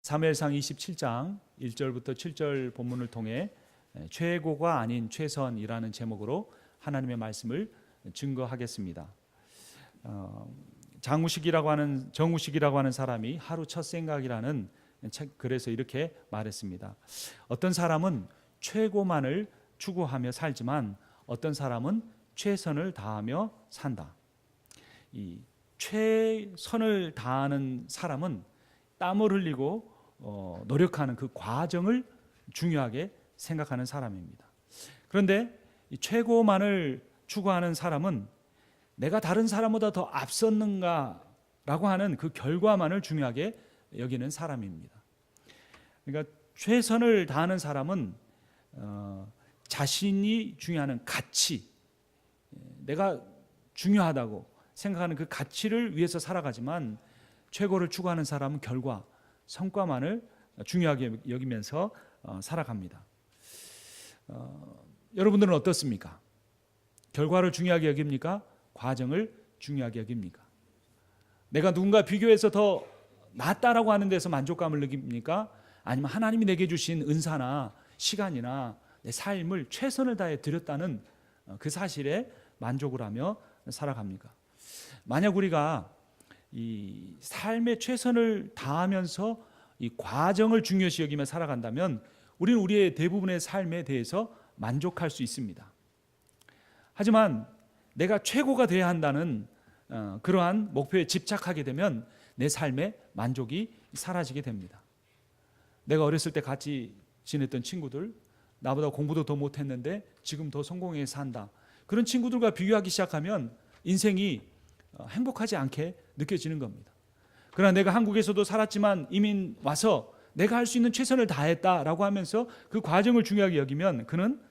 사무엘상 27장 1절부터 7절 본문을 통해 최고가 아닌 최선이라는 제목으로 하나님의 말씀을 증거하겠습니다. 정우식이라고 하는 사람이 하루 첫 생각이라는 책 글에서 이렇게 말했습니다. 어떤 사람은 최고만을 추구하며 살지만 어떤 사람은 최선을 다하며 산다. 이 최선을 다하는 사람은 땀을 흘리고 노력하는 그 과정을 중요하게 생각하는 사람입니다. 그런데 이 최고만을 추구하는 사람은 내가 다른 사람보다 더 앞섰는가라고 하는 그 결과만을 중요하게 여기는 사람입니다. 그러니까 최선을 다하는 사람은 자신이 중요한 가치, 내가 중요하다고 생각하는 그 가치를 위해서 살아가지만 최고를 추구하는 사람은 결과, 성과만을 중요하게 여기면서 살아갑니다. 여러분들은 어떻습니까? 결과를 중요하게 여깁니까? 과정을 중요하게 여깁니까? 내가 누군가 비교해서 더 낫다라고 하는 데서 만족감을 느낍니까? 아니면 하나님이 내게 주신 은사나 시간이나 내 삶을 최선을 다해 드렸다는 그 사실에 만족을 하며 살아갑니까? 만약 우리가 이 삶의 최선을 다하면서 이 과정을 중요시 여기며 살아간다면 우리는 우리의 대부분의 삶에 대해서 만족할 수 있습니다. 하지만 내가 최고가 되어야 한다는 그러한 목표에 집착하게 되면 내 삶의 만족이 사라지게 됩니다. 내가 어렸을 때 같이 지냈던 친구들, 나보다 공부도 더 못했는데 지금 더 성공해 산다, 그런 친구들과 비교하기 시작하면 인생이 행복하지 않게 느껴지는 겁니다. 그러나 내가 한국에서도 살았지만 이민 와서 내가 할 수 있는 최선을 다했다라고 하면서 그 과정을 중요하게 여기면 그는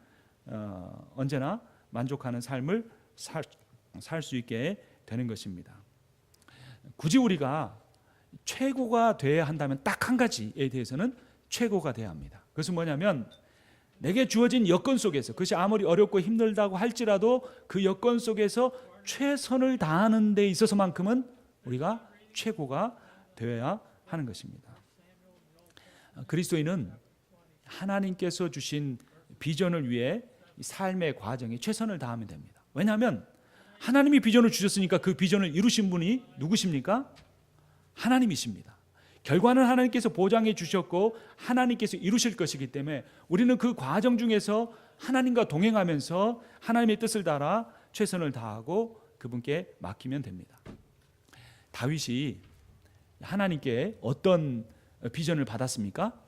언제나 만족하는 삶을 살 수 있게 되는 것입니다. 굳이 우리가 최고가 되어야 한다면 딱 한 가지에 대해서는 최고가 되어야 합니다. 그것은 뭐냐면 내게 주어진 여건 속에서, 그것이 아무리 어렵고 힘들다고 할지라도 그 여건 속에서 최선을 다하는 데 있어서만큼은 우리가 최고가 되어야 하는 것입니다. 그리스도인은 하나님께서 주신 비전을 위해 삶의 과정에 최선을 다하면 됩니다. 왜냐하면 하나님이 비전을 주셨으니까 그 비전을 이루신 분이 누구십니까? 하나님이십니다. 결과는 하나님께서 보장해 주셨고 하나님께서 이루실 것이기 때문에 우리는 그 과정 중에서 하나님과 동행하면서 하나님의 뜻을 따라 최선을 다하고 그분께 맡기면 됩니다. 다윗이 하나님께 어떤 비전을 받았습니까?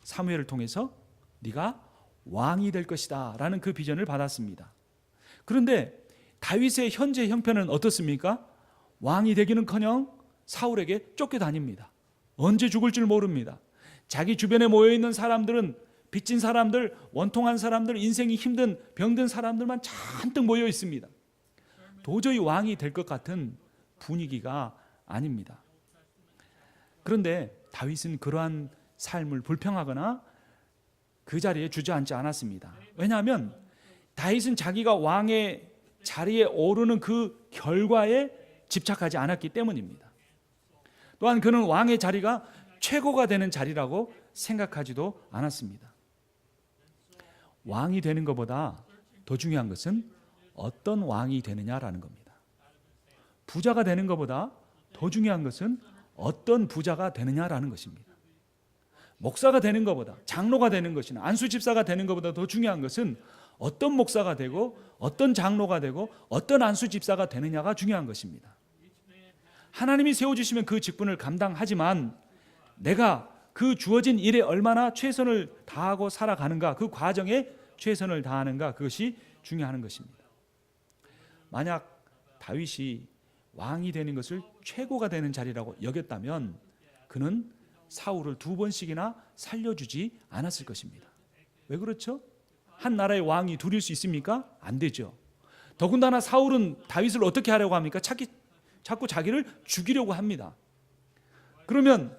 사무엘을 통해서 네가 왕이 될 것이다 라는 그 비전을 받았습니다. 그런데 다윗의 현재 형편은 어떻습니까? 왕이 되기는커녕 사울에게 쫓겨다닙니다. 언제 죽을 줄 모릅니다. 자기 주변에 모여있는 사람들은 빚진 사람들, 원통한 사람들, 인생이 힘든 병든 사람들만 잔뜩 모여 있습니다. 도저히 왕이 될 것 같은 분위기가 아닙니다. 그런데 다윗은 그러한 삶을 불평하거나 그 자리에 주저앉지 않았습니다. 왜냐하면 다윗은 자기가 왕의 자리에 오르는 그 결과에 집착하지 않았기 때문입니다. 또한 그는 왕의 자리가 최고가 되는 자리라고 생각하지도 않았습니다. 왕이 되는 것보다 더 중요한 것은 어떤 왕이 되느냐라는 겁니다. 부자가 되는 것보다 더 중요한 것은 어떤 부자가 되느냐라는 것입니다. 목사가 되는 것보다, 장로가 되는 것이나 안수집사가 되는 것보다 더 중요한 것은 어떤 목사가 되고 어떤 장로가 되고 어떤 안수집사가 되느냐가 중요한 것입니다. 하나님이 세워주시면 그 직분을 감당하지만 내가 그 주어진 일에 얼마나 최선을 다하고 살아가는가, 그 과정에 최선을 다하는가, 그것이 중요한 것입니다. 만약 다윗이 왕이 되는 것을 최고가 되는 자리라고 여겼다면 그는 사울을 2번씩이나 살려주지 않았을 것입니다. 왜 그렇죠? 한 나라의 왕이 둘일 수 있습니까? 안 되죠. 더군다나 사울은 다윗을 어떻게 하려고 합니까? 자꾸 자기를 죽이려고 합니다. 그러면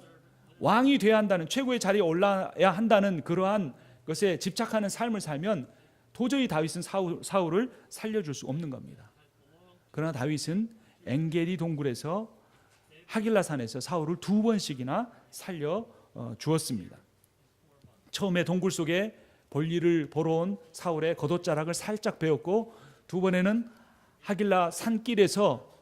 왕이 돼야 한다는, 최고의 자리에 올라야 한다는 그러한 것에 집착하는 삶을 살면 도저히 다윗은 사울을 살려줄 수 없는 겁니다. 그러나 다윗은 엔게디 동굴에서 하길라산에서 사울을 2번씩이나 살려 주었습니다. 처음에 동굴 속에 볼일을 보러 온 사울의 겉옷자락을 살짝 베었고, 두 번에는 하길라 산길에서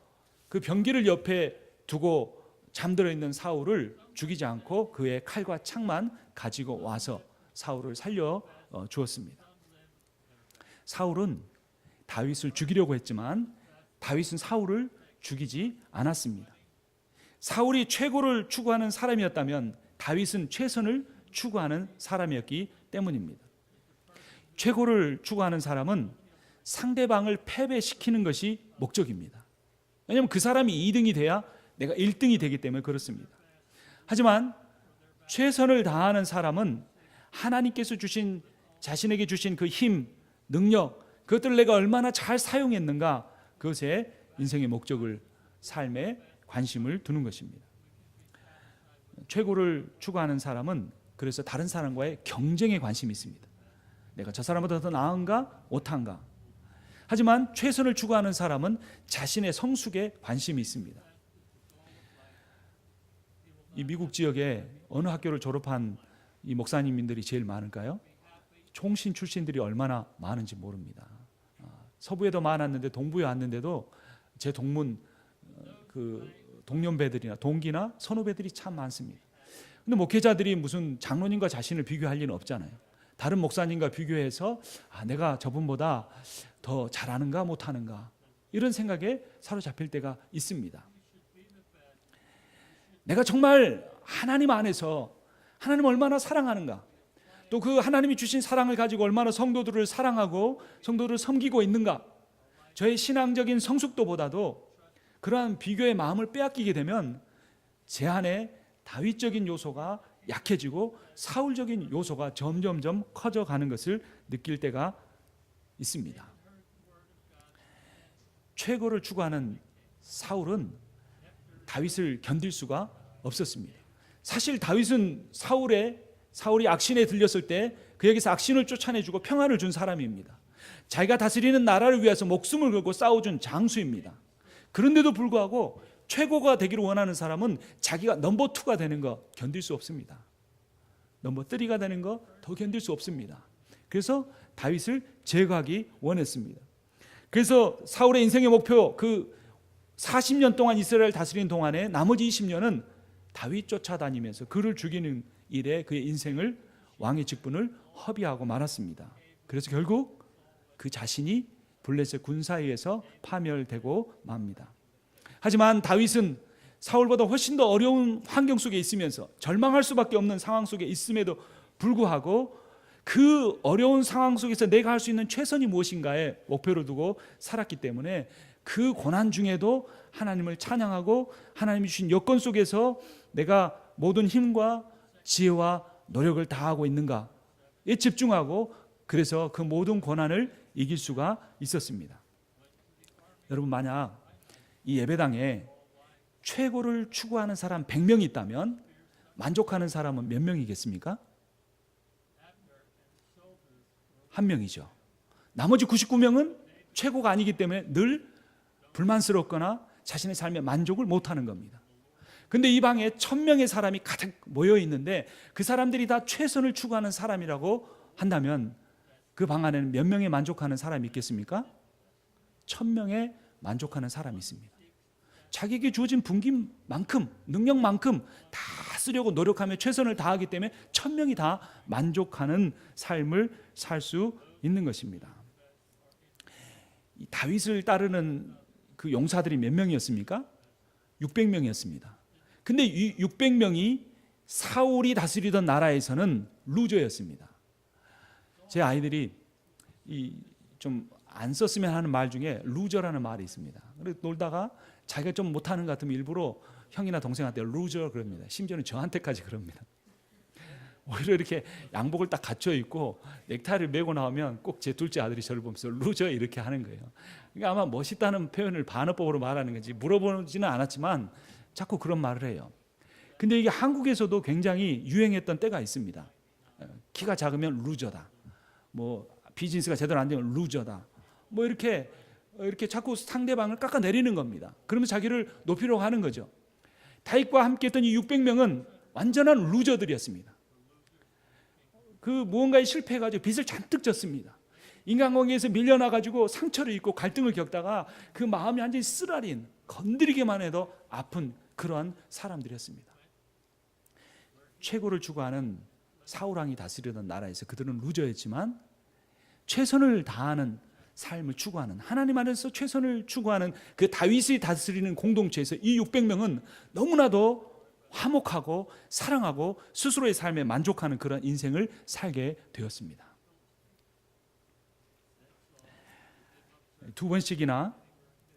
그 병기를 옆에 두고 잠들어 있는 사울을 죽이지 않고 그의 칼과 창만 가지고 와서 사울을 살려 주었습니다. 사울은 다윗을 죽이려고 했지만 다윗은 사울을 죽이지 않았습니다. 사울이 최고를 추구하는 사람이었다면 다윗은 최선을 추구하는 사람이었기 때문입니다. 최고를 추구하는 사람은 상대방을 패배시키는 것이 목적입니다. 왜냐하면 그 사람이 2등이 돼야 내가 1등이 되기 때문에 그렇습니다. 하지만 최선을 다하는 사람은 하나님께서 주신, 자신에게 주신 그 힘, 능력, 그것들을 내가 얼마나 잘 사용했는가, 그것에 인생의 목적을, 삶에 관심을 두는 것입니다. 최고를 추구하는 사람은 그래서 다른 사람과의 경쟁에 관심이 있습니다. 내가 저 사람보다 더 나은가 못한가. 하지만 최선을 추구하는 사람은 자신의 성숙에 관심이 있습니다. 이 미국 지역에 어느 학교를 졸업한 이 목사님들이 제일 많을까요? 총신 출신들이 얼마나 많은지 모릅니다. 서부에도 많았는데 동부에 왔는데도 제 동문 그 동년배들이나 동기나 선후배들이 참 많습니다. 근데 목회자들이 무슨 장로님과 자신을 비교할 리는 없잖아요. 다른 목사님과 비교해서 내가 저분보다 더 잘하는가 못하는가, 이런 생각에 사로잡힐 때가 있습니다. 내가 정말 하나님 안에서 하나님을 얼마나 사랑하는가, 또 그 하나님이 주신 사랑을 가지고 얼마나 성도들을 사랑하고 성도들을 섬기고 있는가, 저의 신앙적인 성숙도보다도 그러한 비교의 마음을 빼앗기게 되면 제 안에 다윗적인 요소가 약해지고 사울적인 요소가 점점점 커져가는 것을 느낄 때가 있습니다. 최고를 추구하는 사울은 다윗을 견딜 수가 없었습니다. 사실 다윗은 사울이 악신에 들렸을 때 그에게서 악신을 쫓아내주고 평안을 준 사람입니다. 자기가 다스리는 나라를 위해서 목숨을 걸고 싸워준 장수입니다. 그런데도 불구하고 최고가 되기를 원하는 사람은 자기가 넘버 2가 되는 거 견딜 수 없습니다. 넘버 3가 되는 거 더 견딜 수 없습니다. 그래서 다윗을 제거하기 원했습니다. 그래서 사울의 인생의 목표, 그 40년 동안 이스라엘 다스리는 동안에 나머지 20년은 다윗 쫓아다니면서 그를 죽이는 일에 그의 인생을, 왕의 직분을 허비하고 말았습니다. 그래서 결국 그 자신이 블레셋 군사에 의해서 파멸되고 맙니다. 하지만 다윗은 사울보다 훨씬 더 어려운 환경 속에 있으면서 절망할 수밖에 없는 상황 속에 있음에도 불구하고 그 어려운 상황 속에서 내가 할 수 있는 최선이 무엇인가에 목표를 두고 살았기 때문에 그 고난 중에도 하나님을 찬양하고 하나님이 주신 여건 속에서 내가 모든 힘과 지혜와 노력을 다하고 있는가에 집중하고, 그래서 그 모든 고난을 이길 수가 있었습니다. 여러분, 만약 이 예배당에 최고를 추구하는 사람 100명이 있다면 만족하는 사람은 몇 명이겠습니까? 1명이죠. 나머지 99명은 최고가 아니기 때문에 늘 불만스럽거나 자신의 삶에 만족을 못하는 겁니다. 근데 이 방에 1000명의 사람이 가득 모여 있는데 그 사람들이 다 최선을 추구하는 사람이라고 한다면 그 방 안에는 몇 명에 만족하는 사람이 있겠습니까? 1000명에 만족하는 사람이 있습니다. 자기에게 주어진 분기만큼, 능력만큼 다 쓰려고 노력하며 최선을 다하기 때문에 1000명이 다 만족하는 삶을 살 수 있는 것입니다. 다윗을 따르는 그 용사들이 몇 명이었습니까? 600명이었습니다. 근데 이 600명이 사울이 다스리던 나라에서는 루저였습니다. 제 아이들이 좀 안 썼으면 하는 말 중에 루저라는 말이 있습니다. 그래서 놀다가 자기가 좀 못하는 것 같으면 일부러 형이나 동생한테 루저 그럽니다. 심지어는 저한테까지 그럽니다. 오히려 이렇게 양복을 딱 갖춰 입고 넥타이를 메고 나오면 꼭 제 둘째 아들이 저를 보면서 루저 이렇게 하는 거예요. 그러니까 아마 멋있다는 표현을 반어법으로 말하는 건지 물어보지는 않았지만 자꾸 그런 말을 해요. 근데 이게 한국에서도 굉장히 유행했던 때가 있습니다. 키가 작으면 루저다, 뭐 비즈니스가 제대로 안 되면 루저다, 뭐 이렇게 자꾸 상대방을 깎아내리는 겁니다. 그러면 자기를 높이려고 하는 거죠. 다윗과 함께 했던 이 600명은 완전한 루저들이었습니다. 그 무언가에 실패해가지고 빚을 잔뜩 졌습니다. 인간관계에서 밀려나가지고 상처를 입고 갈등을 겪다가 그 마음이 완전히 쓰라린, 건드리기만 해도 아픈 그러한 사람들이었습니다. 최고를 추구하는 사울왕이 다스리던 나라에서 그들은 루저였지만 최선을 다하는 삶을 추구하는, 하나님 안에서 최선을 추구하는 그 다윗이 다스리는 공동체에서 이 600명은 너무나도 화목하고 사랑하고 스스로의 삶에 만족하는 그런 인생을 살게 되었습니다. 두 번씩이나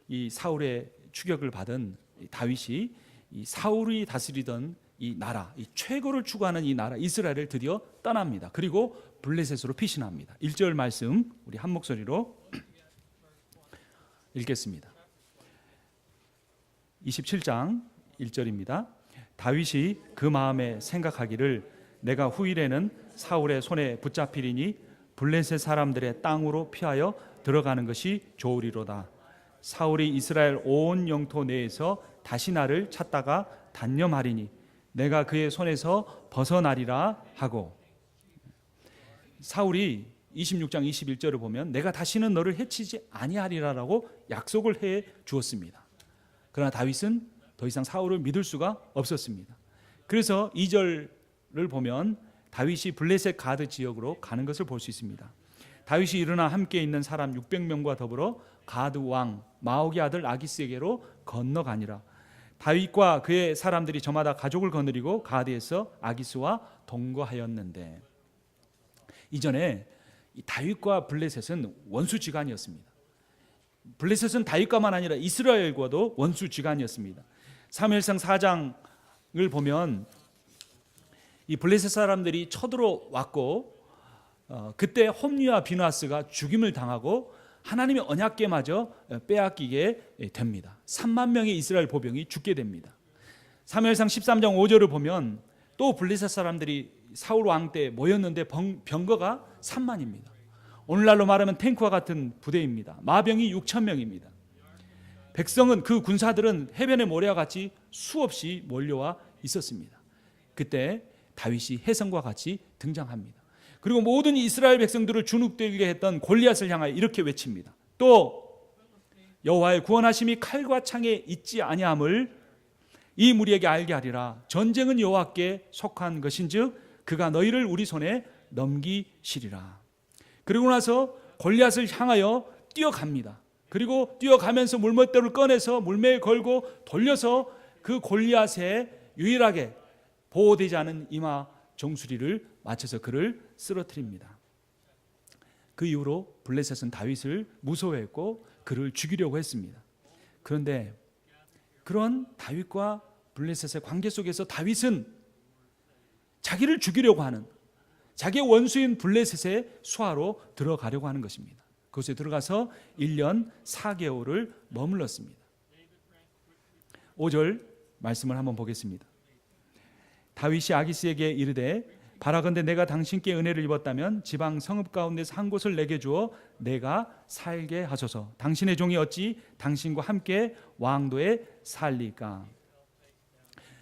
이 사울의 추격을 받은 다윗이 이 사울이 다스리던 이 나라, 이 최고를 추구하는 이 나라 이스라엘을 드디어 떠납니다. 그리고 블레셋으로 피신합니다. 1절 말씀 우리 한 목소리로 읽겠습니다. 27장 1절입니다. 다윗이 그 마음에 생각하기를 내가 후일에는 사울의 손에 붙잡히리니 블레셋 사람들의 땅으로 피하여 들어가는 것이 좋으리로다. 사울이 이스라엘 온 영토 내에서 다시 나를 찾다가 단념하리니 내가 그의 손에서 벗어나리라 하고, 사울이 26장 21절을 보면 내가 다시는 너를 해치지 아니하리라라고 약속을 해 주었습니다. 그러나 다윗은 더 이상 사울을 믿을 수가 없었습니다. 그래서 2절을 보면 다윗이 블레셋 가드 지역으로 가는 것을 볼 수 있습니다. 다윗이 일어나 함께 있는 사람 600명과 더불어 가드 왕 마옥의 아들 아기스에게로 건너가니라. 다윗과 그의 사람들이 저마다 가족을 거느리고 가드에서 아기스와 동거하였는데, 이전에 다윗과 블레셋은 원수지간이었습니다. 블레셋은 다윗과만 아니라 이스라엘과도 원수지간이었습니다. 사무엘상 4장을 보면 이 블레셋 사람들이 쳐들어왔고 그때 홈리와 비나스가 죽임을 당하고 하나님의 언약궤마저 빼앗기게 됩니다. 3만 명의 이스라엘 보병이 죽게 됩니다. 사무엘상 13장 5절을 보면 또 블레셋 사람들이 사울 왕 때 모였는데 병거가 3만입니다. 오늘날로 말하면 탱크와 같은 부대입니다. 마병이 6천 명입니다. 백성은, 그 군사들은 해변의 모래와 같이 수없이 몰려와 있었습니다. 그때 다윗이 혜성과 같이 등장합니다. 그리고 모든 이스라엘 백성들을 주눅들게 했던 골리앗을 향하여 이렇게 외칩니다. 또 여호와의 구원하심이 칼과 창에 있지 아니함을 이 무리에게 알게 하리라. 전쟁은 여호와께 속한 것인즉 그가 너희를 우리 손에 넘기시리라. 그리고 나서 골리앗을 향하여 뛰어갑니다. 그리고 뛰어가면서 물맷돌을 꺼내서 물매에 걸고 돌려서 그 골리앗에 유일하게 보호되지 않은 이마 정수리를 맞춰서 그를 쓰러뜨립니다. 그 이후로 블레셋은 다윗을 무서워했고 그를 죽이려고 했습니다. 그런데 그런 다윗과 블레셋의 관계 속에서 다윗은 자기를 죽이려고 하는, 자기의 원수인 블레셋의 수하로 들어가려고 하는 것입니다. 그곳에 들어가서 1년 4개월을 머물렀습니다. 5절 말씀을 한번 보겠습니다. 다윗이 아기스에게 이르되 바라건대 내가 당신께 은혜를 입었다면 지방 성읍 가운데서 한 곳을 내게 주어 내가 살게 하소서. 당신의 종이 어찌 당신과 함께 왕도에 살리까.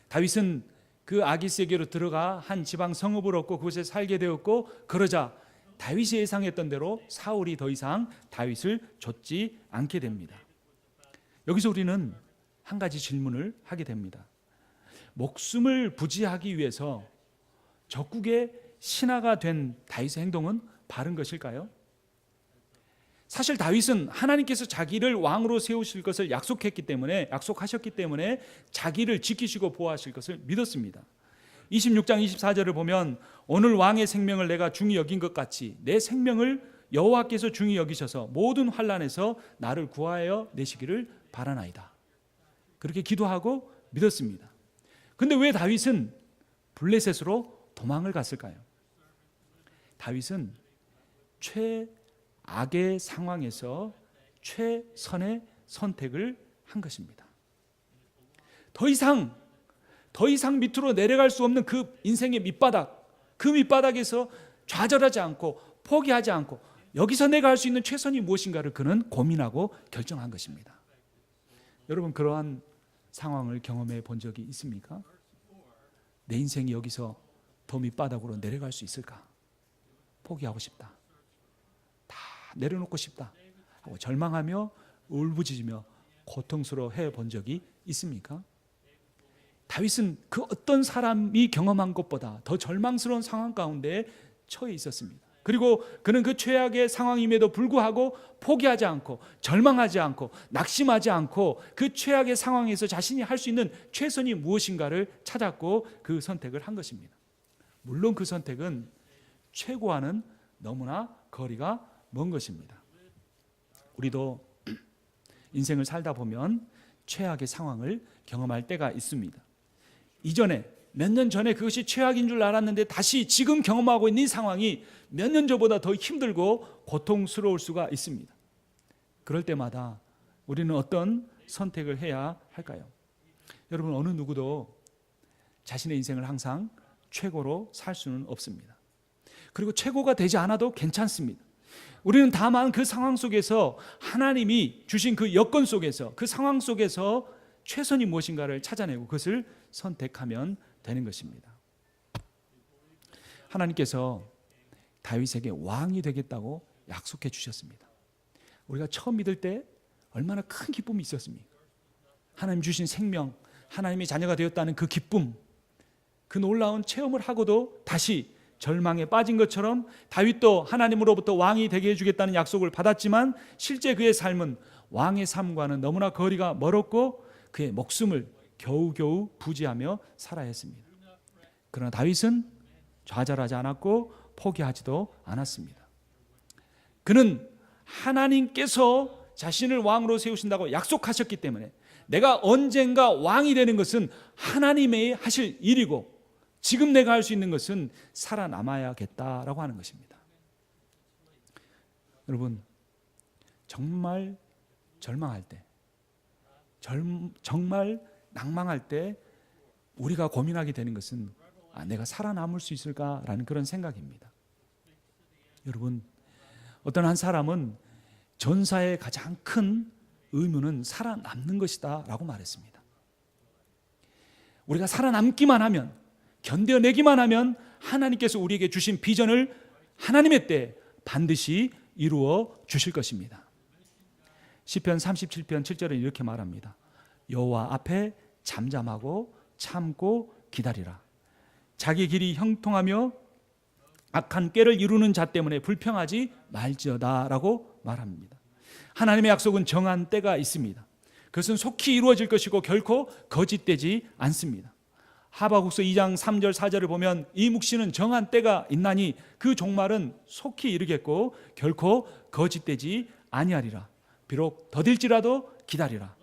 다윗은 그 아기스에게로 들어가 한 지방 성읍을 얻고 그곳에 살게 되었고, 그러자 다윗이 예상했던 대로 사울이 더 이상 다윗을 좇지 않게 됩니다. 여기서 우리는 한 가지 질문을 하게 됩니다. 목숨을 부지하기 위해서 적국의 신하가 된 다윗의 행동은 바른 것일까요? 사실 다윗은 하나님께서 자기를 왕으로 세우실 것을 약속하셨기 때문에 자기를 지키시고 보호하실 것을 믿었습니다. 26장 24절을 보면 오늘 왕의 생명을 내가 중히 여긴 것 같이 내 생명을 여호와께서 중히 여기셔서 모든 환난에서 나를 구하여 내시기를 바라나이다. 그렇게 기도하고 믿었습니다. 그런데 왜 다윗은 블레셋으로 도망을 갔을까요? 다윗은 최악의 상황에서 최선의 선택을 한 것입니다. 더 이상 밑으로 내려갈 수 없는 그 인생의 밑바닥, 그 밑바닥에서 좌절하지 않고 포기하지 않고 여기서 내가 할 수 있는 최선이 무엇인가를 그는 고민하고 결정한 것입니다. 여러분, 그러한 상황을 경험해 본 적이 있습니까? 내 인생이 여기서 더 밑바닥으로 내려갈 수 있을까? 포기하고 싶다. 다 내려놓고 싶다 하고 절망하며 울부짖으며 고통스러워해 본 적이 있습니까? 다윗은 그 어떤 사람이 경험한 것보다 더 절망스러운 상황 가운데 처해 있었습니다. 그리고 그는 그 최악의 상황임에도 불구하고 포기하지 않고 절망하지 않고 낙심하지 않고 그 최악의 상황에서 자신이 할 수 있는 최선이 무엇인가를 찾았고 그 선택을 한 것입니다. 물론 그 선택은 최고와는 너무나 거리가 먼 것입니다. 우리도 인생을 살다 보면 최악의 상황을 경험할 때가 있습니다. 이전에 몇 년 전에 그것이 최악인 줄 알았는데 다시 지금 경험하고 있는 이 상황이 몇 년 전보다 더 힘들고 고통스러울 수가 있습니다. 그럴 때마다 우리는 어떤 선택을 해야 할까요? 여러분, 어느 누구도 자신의 인생을 항상 최고로 살 수는 없습니다. 그리고 최고가 되지 않아도 괜찮습니다. 우리는 다만 그 상황 속에서 하나님이 주신 그 여건 속에서 그 상황 속에서 최선이 무엇인가를 찾아내고 그것을 선택하면 되는 것입니다. 하나님께서 다윗에게 왕이 되겠다고 약속해 주셨습니다. 우리가 처음 믿을 때 얼마나 큰 기쁨이 있었습니까? 하나님 주신 생명, 하나님의 자녀가 되었다는 그 기쁨, 그 놀라운 체험을 하고도 다시 절망에 빠진 것처럼 다윗도 하나님으로부터 왕이 되게 해주겠다는 약속을 받았지만 실제 그의 삶은 왕의 삶과는 너무나 거리가 멀었고 그의 목숨을 겨우겨우 부지하며 살아야 했습니다. 그러나 다윗은 좌절하지 않았고 포기하지도 않았습니다. 그는 하나님께서 자신을 왕으로 세우신다고 약속하셨기 때문에 내가 언젠가 왕이 되는 것은 하나님의 하실 일이고 지금 내가 할 수 있는 것은 살아남아야겠다라고 하는 것입니다. 여러분, 정말 절망할 때, 정말 낭망할 때 우리가 고민하게 되는 것은 내가 살아남을 수 있을까라는 그런 생각입니다. 여러분, 어떤 한 사람은 전사의 가장 큰 의무는 살아남는 것이다 라고 말했습니다. 우리가 살아남기만 하면, 견뎌내기만 하면 하나님께서 우리에게 주신 비전을 하나님의 때에 반드시 이루어 주실 것입니다. 시편 37편 7절은 이렇게 말합니다. 여호와 앞에 잠잠하고 참고 기다리라. 자기 길이 형통하며 악한 꾀를 이루는 자 때문에 불평하지 말지어다 라고 말합니다. 하나님의 약속은 정한 때가 있습니다. 그것은 속히 이루어질 것이고 결코 거짓되지 않습니다. 하바국서 2장 3절 4절을 보면 이 묵시는 정한 때가 있나니 그 종말은 속히 이르겠고 결코 거짓되지 아니하리라. 비록 더딜지라도 기다리라.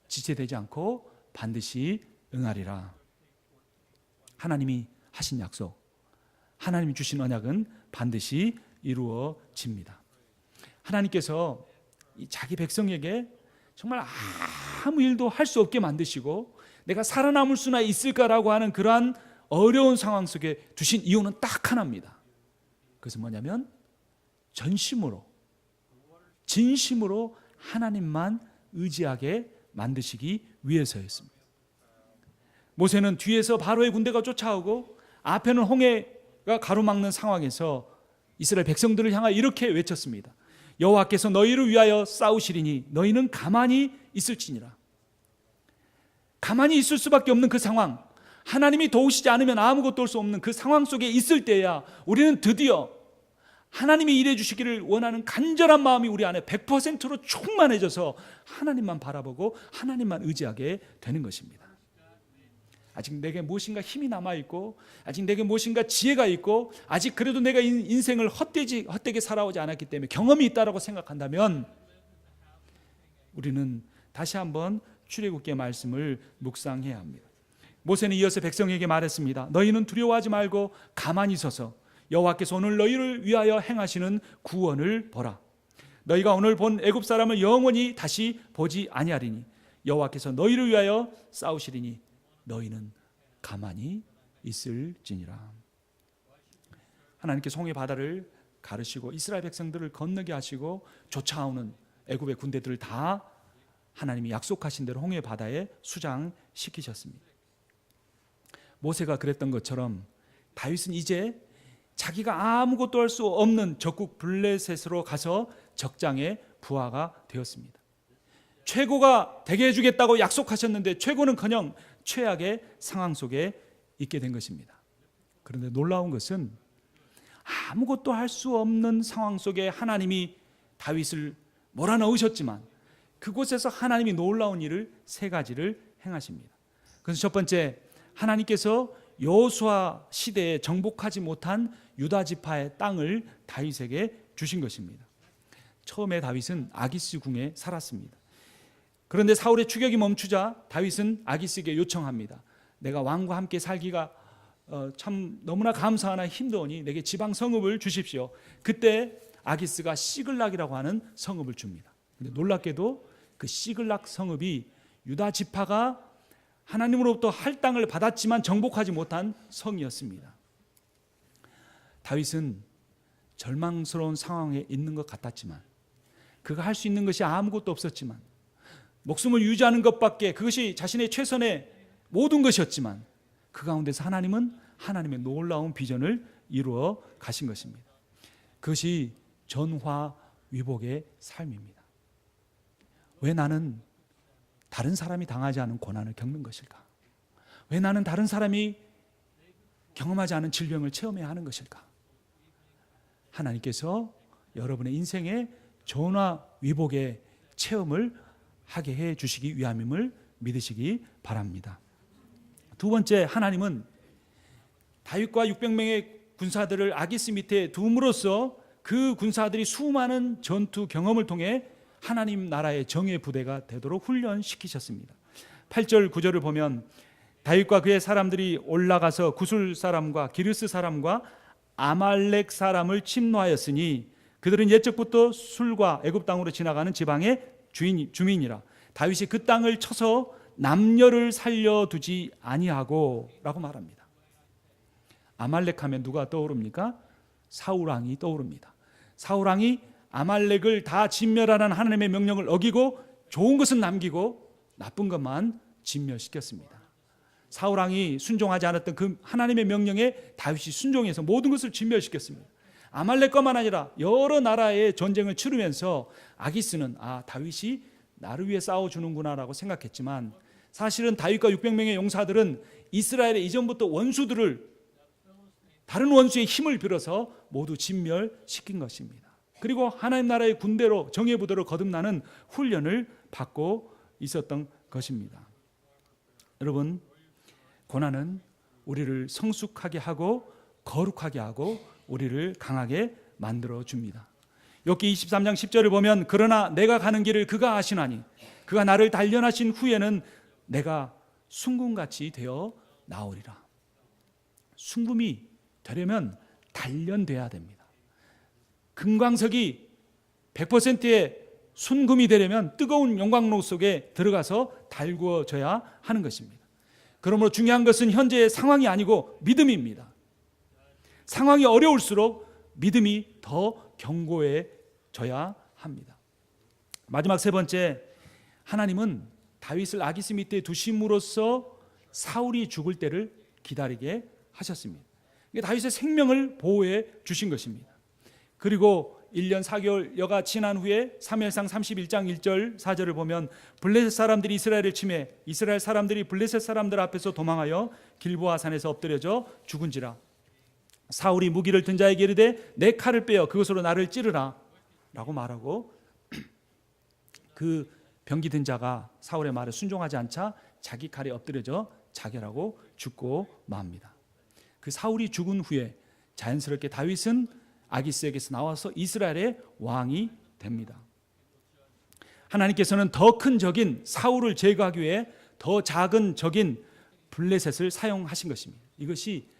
지체되지 않고 반드시 응하리라. 하나님이 하신 약속, 하나님이 주신 언약은 반드시 이루어집니다. 하나님께서 자기 백성에게 정말 아무 일도 할 수 없게 만드시고 내가 살아남을 수나 있을까라고 하는 그러한 어려운 상황 속에 두신 이유는 딱 하나입니다. 그것은 뭐냐면 전심으로, 진심으로 하나님만 의지하게 만드시기 위해서였습니다. 모세는 뒤에서 바로의 군대가 쫓아오고 앞에는 홍해가 가로막는 상황에서 이스라엘 백성들을 향하여 이렇게 외쳤습니다. 여호와께서 너희를 위하여 싸우시리니 너희는 가만히 있을지니라. 가만히 있을 수밖에 없는 그 상황, 하나님이 도우시지 않으면 아무것도 할 수 없는 그 상황 속에 있을 때야 우리는 드디어 하나님이 일해 주시기를 원하는 간절한 마음이 우리 안에 100%로 충만해져서 하나님만 바라보고 하나님만 의지하게 되는 것입니다. 아직 내게 무엇인가 힘이 남아있고 아직 내게 무엇인가 지혜가 있고 아직 그래도 내가 인생을 헛되게 살아오지 않았기 때문에 경험이 있다고 생각한다면 우리는 다시 한번 출애굽기의 말씀을 묵상해야 합니다. 모세는 이어서 백성에게 말했습니다. 너희는 두려워하지 말고 가만히 서서 여호와께서 오늘 너희를 위하여 행하시는 구원을 보라. 너희가 오늘 본 애굽 사람을 영원히 다시 보지 아니하리니 여호와께서 너희를 위하여 싸우시리니 너희는 가만히 있을지니라. 하나님께서 홍해 바다를 가르시고 이스라엘 백성들을 건너게 하시고 쫓아오는 애굽의 군대들을 다 하나님이 약속하신 대로 홍해 바다에 수장시키셨습니다. 모세가 그랬던 것처럼 다윗은 이제 자기가 아무것도 할 수 없는 적국 블레셋으로 가서 적장의 부하가 되었습니다. 최고가 되게 해주겠다고 약속하셨는데 최고는커녕 최악의 상황 속에 있게 된 것입니다. 그런데 놀라운 것은 아무것도 할 수 없는 상황 속에 하나님이 다윗을 몰아넣으셨지만 그곳에서 하나님이 놀라운 일을 세 가지를 행하십니다. 그래서 첫 번째, 하나님께서 여호수아 시대에 정복하지 못한 유다 지파의 땅을 다윗에게 주신 것입니다. 처음에 다윗은 아기스 궁에 살았습니다. 그런데 사울의 추격이 멈추자 다윗은 아기스에게 요청합니다. 내가 왕과 함께 살기가 참 너무나 감사하나 힘드오니 내게 지방 성읍을 주십시오. 그때 아기스가 시글락이라고 하는 성읍을 줍니다. 근데 놀랍게도 그 시글락 성읍이 유다 지파가 하나님으로부터 할 땅을 받았지만 정복하지 못한 성이었습니다. 다윗은 절망스러운 상황에 있는 것 같았지만, 그가 할 수 있는 것이 아무것도 없었지만, 목숨을 유지하는 것밖에 그것이 자신의 최선의 모든 것이었지만, 그 가운데서 하나님은 하나님의 놀라운 비전을 이루어 가신 것입니다. 그것이 전화위복의 삶입니다. 왜 나는 다른 사람이 당하지 않은 고난을 겪는 것일까? 왜 나는 다른 사람이 경험하지 않은 질병을 체험해야 하는 것일까? 하나님께서 여러분의 인생의 전화위복의 체험을 하게 해 주시기 위함임을 믿으시기 바랍니다. 두 번째, 하나님은 다윗과 600명의 군사들을 아기스 밑에 둠으로써 그 군사들이 수많은 전투 경험을 통해 하나님 나라의 정예 부대가 되도록 훈련시키셨습니다. 8절 9절을 보면 다윗과 그의 사람들이 올라가서 구술 사람과 기르스 사람과 아말렉 사람을 침노하였으니 그들은 옛적부터 술과 애굽 땅으로 지나가는 지방의 주민이라. 다윗이 그 땅을 쳐서 남녀를 살려두지 아니하고 라고 말합니다. 아말렉 하면 누가 떠오릅니까? 사울왕이 떠오릅니다. 사울왕이 아말렉을 다 진멸하라는 하나님의 명령을 어기고 좋은 것은 남기고 나쁜 것만 진멸시켰습니다. 사울왕이 순종하지 않았던 그 하나님의 명령에 다윗이 순종해서 모든 것을 진멸시켰습니다. 아말렉뿐만 아니라 여러 나라의 전쟁을 치르면서 아기스는 다윗이 나를 위해 싸워주는구나 라고 생각했지만, 사실은 다윗과 600명의 용사들은 이스라엘의 이전부터 원수들을, 다른 원수의 힘을 빌어서 모두 진멸시킨 것입니다. 그리고 하나님 나라의 군대로, 정예부대로 거듭나는 훈련을 받고 있었던 것입니다. 여러분, 고난은 우리를 성숙하게 하고 거룩하게 하고 우리를 강하게 만들어 줍니다. 욥기 23장 10절을 보면 그러나 내가 가는 길을 그가 아시나니 그가 나를 단련하신 후에는 내가 순금같이 되어 나오리라. 순금이 되려면 단련돼야 됩니다. 금광석이 100%의 순금이 되려면 뜨거운 용광로 속에 들어가서 달구어져야 하는 것입니다. 그러므로 중요한 것은 현재의 상황이 아니고 믿음입니다. 상황이 어려울수록 믿음이 더 견고해져야 합니다. 마지막 세 번째, 하나님은 다윗을 아기스 밑에 두심으로써 사울이 죽을 때를 기다리게 하셨습니다. 다윗의 생명을 보호해 주신 것입니다. 그리고 1년 4개월여가 지난 후에 사무엘상 31장 1절 4절을 보면 블레셋 사람들이 이스라엘을 침해 이스라엘 사람들이 블레셋 사람들 앞에서 도망하여 길보아 산에서 엎드려져 죽은지라. 사울이 무기를 든 자에게 이르되 내 칼을 빼어 그것으로 나를 찌르라 라고 말하고, 그 병기 든 자가 사울의 말에 순종하지 않자 자기 칼에 엎드려져 자결하고 죽고 맙니다. 그 사울이 죽은 후에 자연스럽게 다윗은 아기스에게서 나와서 이스라엘의 왕이 됩니다. 하나님께서는 더 큰 적인 사울을 제거하기 위해 더 작은 적인 블레셋을 사용하신 것입니다. 이것이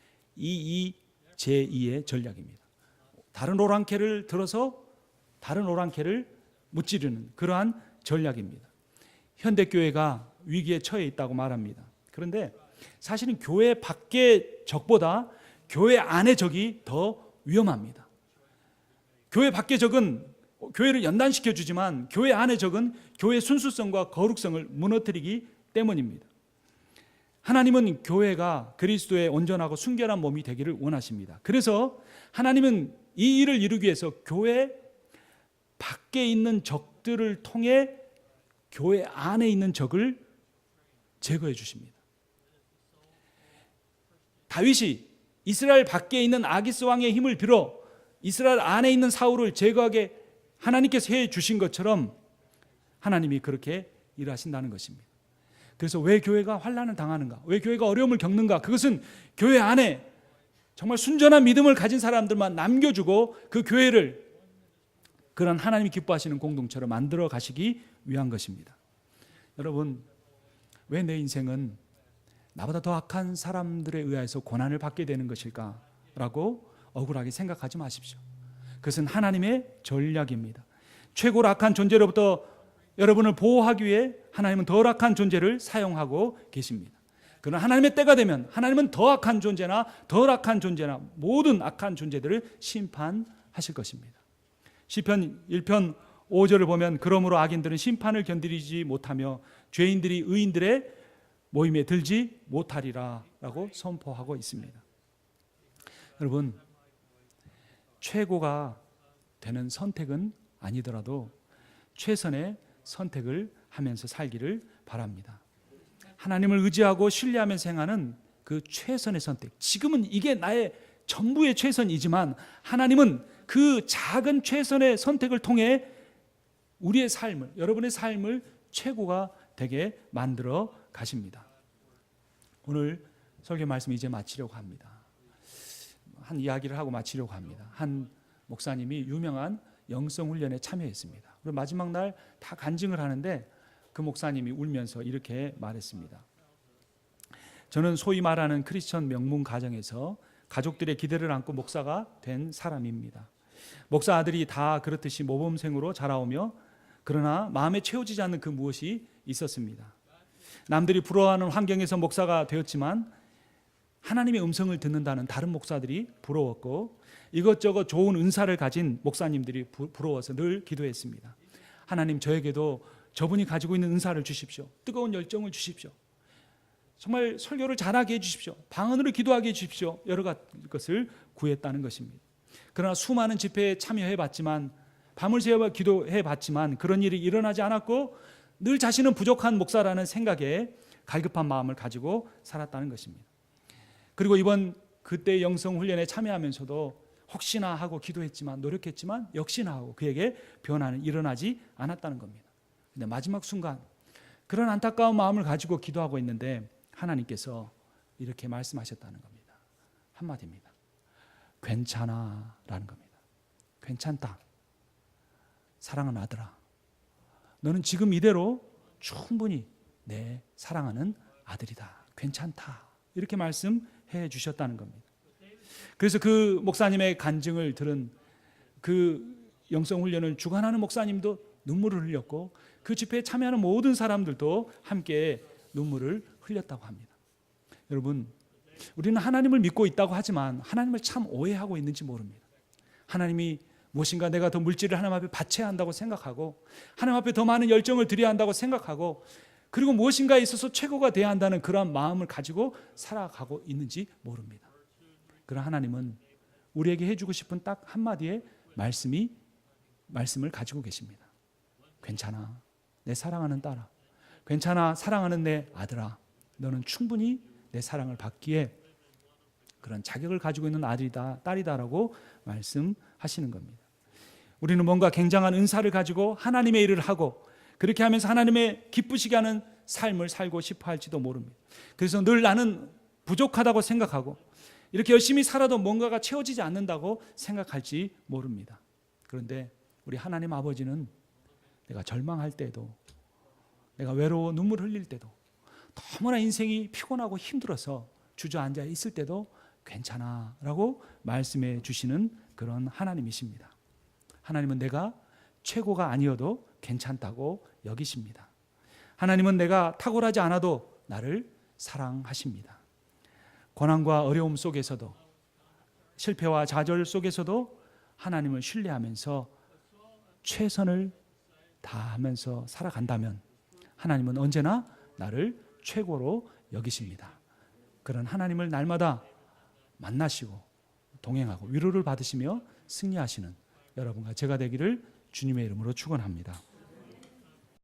제2의 전략입니다. 다른 오랑캐를 들어서 다른 오랑캐를 무찌르는 그러한 전략입니다. 현대교회가 위기에 처해 있다고 말합니다. 그런데 사실은 교회 밖의 적보다 교회 안의 적이 더 위험합니다. 교회 밖의 적은 교회를 연단시켜 주지만 교회 안의 적은 교회의 순수성과 거룩성을 무너뜨리기 때문입니다. 하나님은 교회가 그리스도의 온전하고 순결한 몸이 되기를 원하십니다. 그래서 하나님은 이 일을 이루기 위해서 교회 밖에 있는 적들을 통해 교회 안에 있는 적을 제거해 주십니다. 다윗이 이스라엘 밖에 있는 아기스 왕의 힘을 빌어 이스라엘 안에 있는 사울을 제거하게 하나님께서 해 주신 것처럼 하나님이 그렇게 일하신다는 것입니다. 그래서 왜 교회가 환난을 당하는가? 왜 교회가 어려움을 겪는가? 그것은 교회 안에 정말 순전한 믿음을 가진 사람들만 남겨주고 그 교회를 그런 하나님이 기뻐하시는 공동체로 만들어 가시기 위한 것입니다. 여러분, 왜 내 인생은 나보다 더 악한 사람들에 의해서 고난을 받게 되는 것일까? 라고 억울하게 생각하지 마십시오. 그것은 하나님의 전략입니다. 최고로 악한 존재로부터 여러분을 보호하기 위해 하나님은 더 악한 존재를 사용하고 계십니다. 그러나 하나님의 때가 되면 하나님은 더 악한 존재나 더 악한 존재나 모든 악한 존재들을 심판하실 것입니다. 시편 1편 5절을 보면 그러므로 악인들은 심판을 견디지 못하며 죄인들이 의인들의 모임에 들지 못하리라 라고 선포하고 있습니다. 여러분, 최고가 되는 선택은 아니더라도 최선의 선택을 하면서 살기를 바랍니다. 하나님을 의지하고 신뢰하면서 행하는 그 최선의 선택, 지금은 이게 나의 전부의 최선이지만 하나님은 그 작은 최선의 선택을 통해 우리의 삶을, 여러분의 삶을 최고가 되게 만들어 가십니다. 오늘 설교 말씀 이제 마치려고 합니다. 한 이야기를 하고 마치려고 합니다. 한 목사님이 유명한 영성훈련에 참여했습니다. 그리고 마지막 날 다 간증을 하는데 그 목사님이 울면서 이렇게 말했습니다. 저는 소위 말하는 크리스천 명문 가정에서 가족들의 기대를 안고 목사가 된 사람입니다. 목사 아들이 다 그렇듯이 모범생으로 자라오며 그러나 마음에 채워지지 않는 그 무엇이 있었습니다. 남들이 부러워하는 환경에서 목사가 되었지만 하나님의 음성을 듣는다는 다른 목사들이 부러웠고 이것저것 좋은 은사를 가진 목사님들이 부러워서 늘 기도했습니다. 하나님, 저에게도 저분이 가지고 있는 은사를 주십시오. 뜨거운 열정을 주십시오. 정말 설교를 잘하게 해주십시오. 방언으로 기도하게 해주십시오. 여러 가지 것을 구했다는 것입니다. 그러나 수많은 집회에 참여해봤지만 밤을 새워 기도해봤지만 그런 일이 일어나지 않았고 늘 자신은 부족한 목사라는 생각에 갈급한 마음을 가지고 살았다는 것입니다. 그리고 이번 그때 영성훈련에 참여하면서도 혹시나 하고 기도했지만 노력했지만 역시나 하고 그에게 변화는 일어나지 않았다는 겁니다. 근데 마지막 순간 그런 안타까운 마음을 가지고 기도하고 있는데 하나님께서 이렇게 말씀하셨다는 겁니다. 한마디입니다. 괜찮아 라는 겁니다. 괜찮다. 사랑하는 아들아, 너는 지금 이대로 충분히 내 사랑하는 아들이다. 괜찮다. 이렇게 말씀해 주셨다는 겁니다. 그래서 그 목사님의 간증을 들은 그 영성훈련을 주관하는 목사님도 눈물을 흘렸고 그 집회에 참여하는 모든 사람들도 함께 눈물을 흘렸다고 합니다. 여러분, 우리는 하나님을 믿고 있다고 하지만 하나님을 참 오해하고 있는지 모릅니다. 하나님이 무엇인가 내가 더 물질을 하나님 앞에 바쳐야 한다고 생각하고 하나님 앞에 더 많은 열정을 드려야 한다고 생각하고 그리고 무엇인가에 있어서 최고가 돼야 한다는 그러한 마음을 가지고 살아가고 있는지 모릅니다. 그러나 하나님은 우리에게 해주고 싶은 딱 한마디의 말씀을 가지고 계십니다. 괜찮아, 내 사랑하는 딸아. 괜찮아, 사랑하는 내 아들아. 너는 충분히 내 사랑을 받기에 그런 자격을 가지고 있는 아들이다, 딸이다라고 말씀하시는 겁니다. 우리는 뭔가 굉장한 은사를 가지고 하나님의 일을 하고 그렇게 하면서 하나님의 기쁘시게 하는 삶을 살고 싶어 할지도 모릅니다. 그래서 늘 나는 부족하다고 생각하고 이렇게 열심히 살아도 뭔가가 채워지지 않는다고 생각할지 모릅니다. 그런데 우리 하나님 아버지는 내가 절망할 때도 내가 외로워 눈물 흘릴 때도 너무나 인생이 피곤하고 힘들어서 주저앉아 있을 때도 괜찮아 라고 말씀해 주시는 그런 하나님이십니다. 하나님은 내가 최고가 아니어도 괜찮다고 여기십니다. 하나님은 내가 탁월하지 않아도 나를 사랑하십니다. 고난과 어려움 속에서도 실패와 좌절 속에서도 하나님을 신뢰하면서 최선을 다하면서 살아간다면 하나님은 언제나 나를 최고로 여기십니다. 그런 하나님을 날마다 만나시고 동행하고 위로를 받으시며 승리하시는 여러분과 제가 되기를 주님의 이름으로 축원합니다.